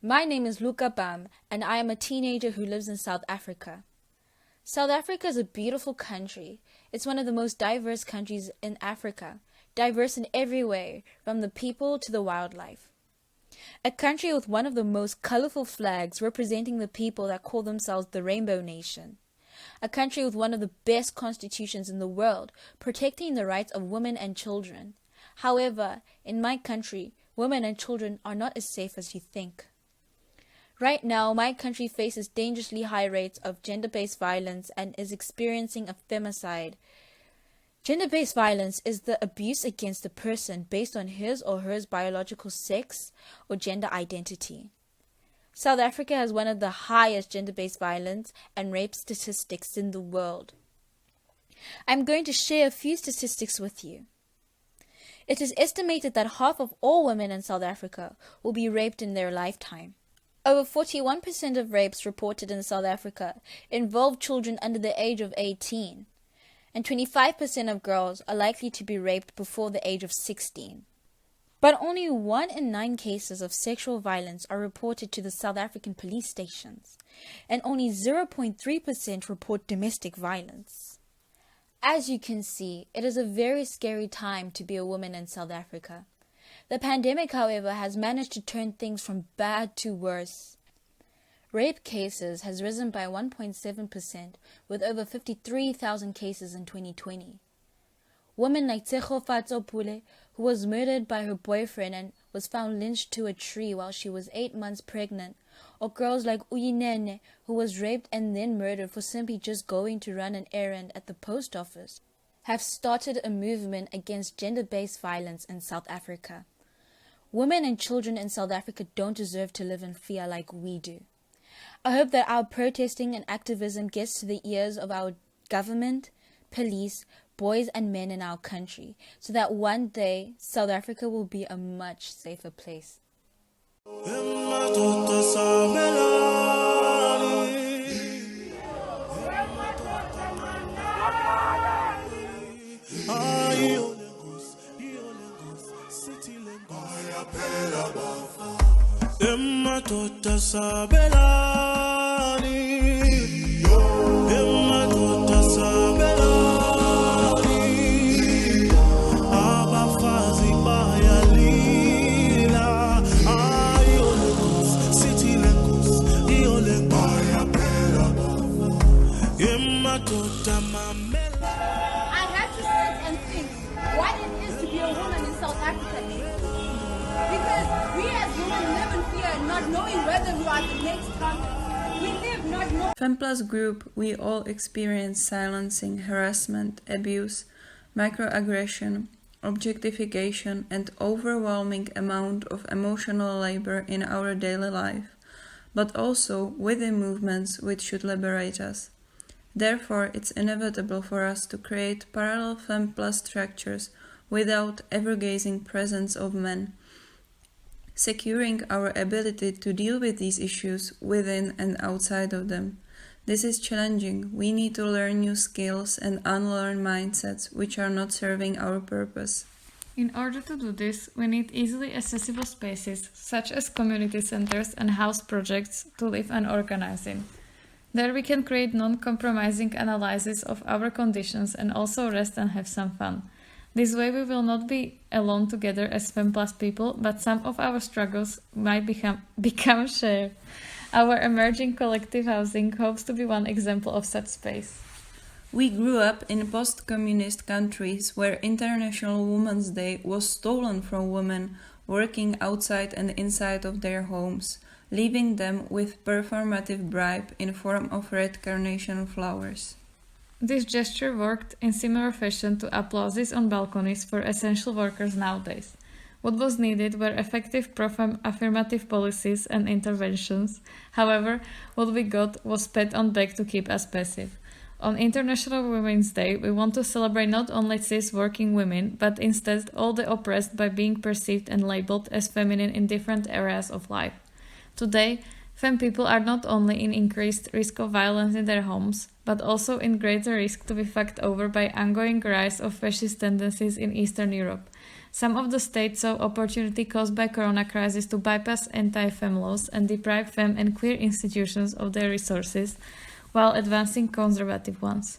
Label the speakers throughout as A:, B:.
A: My name is Luca Bam, and I am a teenager who lives in South Africa. South Africa is a beautiful country. It's one of the most diverse countries in Africa, diverse in every way, from the people to the wildlife. A country with one of the most colorful flags representing the people that call themselves the Rainbow Nation. A country with one of the best constitutions in the world, protecting the rights of women and children. However, in my country, women and children are not as safe as you think. Right now, my country faces dangerously high rates of gender-based violence and is experiencing a femicide. Gender-based violence is the abuse against a person based on his or her biological sex or gender identity. South Africa has one of the highest gender-based violence and rape statistics in the world. I'm going to share a few statistics with you. It is estimated that half of all women in South Africa will be raped in their lifetime. Over 41% of rapes reported in South Africa involve children under the age of 18, and 25% of girls are likely to be raped before the age of 16. But only 1 in 9 cases of sexual violence are reported to the South African police stations, and only 0.3% report domestic violence. As you can see, it is a very scary time to be a woman in South Africa. The pandemic, however, has managed to turn things from bad to worse. Rape cases has risen by 1.7%, with over 53,000 cases in 2020. Women like Tsecho Fatsopule, who was murdered by her boyfriend and was found lynched to a tree while she was 8 months pregnant, or girls like Uyinene, who was raped and then murdered for simply just going to run an errand at the post office, have started a movement against gender-based violence in South Africa. Women and children in South Africa don't deserve to live in fear like we do. I hope that our protesting and activism gets to the ears of our government, police, boys and men in our country, so that one day South Africa will be a much safer place.
B: I had to sit and think what it is to be a woman in South Africa. Because we as women live in fear, not knowing whether we are the next target. We live not knowing.
C: FemPlus group, we all experience silencing, harassment, abuse, microaggression, objectification, and overwhelming amount of emotional labor in our daily life, but also within movements which should liberate us. Therefore, it's inevitable for us to create parallel FemPlus structures without abrogazing presence of men, securing our ability to deal with these issues within and outside of them. This is challenging. We need to learn new skills and unlearn mindsets which are not serving our purpose.
D: In order to do this, we need easily accessible spaces, such as community centers and house projects, to live and organize in. There we can create non-compromising analysis of our conditions and also rest and have some fun. This way we will not be alone together as FemPlus people, but some of our struggles might become shared. Our emerging collective housing hopes to be one example of such space.
C: We grew up in post-communist countries where International Women's Day was stolen from women working outside and inside of their homes, leaving them with performative bribe in form of red carnation flowers.
D: This gesture worked in similar fashion to applauses on balconies for essential workers nowadays. What was needed were effective affirmative policies and interventions. However, what we got was pat on back to keep us passive. On International Women's Day, we want to celebrate not only cis working women, but instead all the oppressed by being perceived and labeled as feminine in different areas of life. Today, femme people are not only in increased risk of violence in their homes, but also in greater risk to be fucked over by ongoing rise of fascist tendencies in Eastern Europe. Some of the states saw opportunity caused by corona crisis to bypass anti-fem laws and deprive fem and queer institutions of their resources, while advancing conservative ones.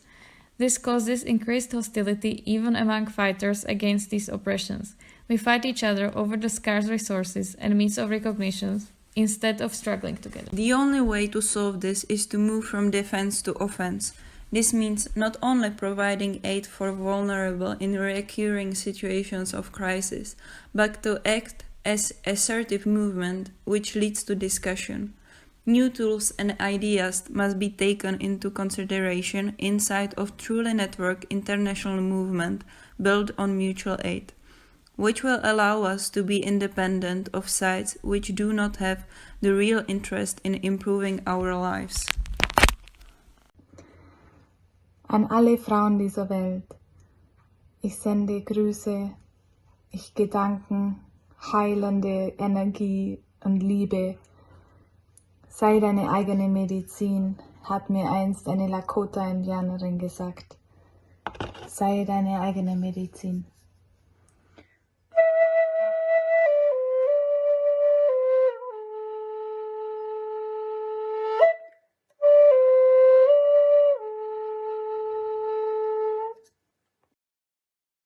D: This causes increased hostility even among fighters against these oppressions. We fight each other over the scarce resources and means of recognition instead of struggling together.
C: The only way to solve this is to move from defense to offense. This means not only providing aid for vulnerable in recurring situations of crisis, but to act as assertive movement which leads to discussion. New tools and ideas must be taken into consideration inside of truly networked international movement built on mutual aid, which will allow us to be independent of sides which do not have the real interest in improving our lives.
E: An alle Frauen dieser Welt. Ich sende Grüße, Gedanken, heilende Energie und Liebe. Sei deine eigene Medizin, hat mir einst eine Lakota-Indianerin gesagt. Sei deine eigene Medizin.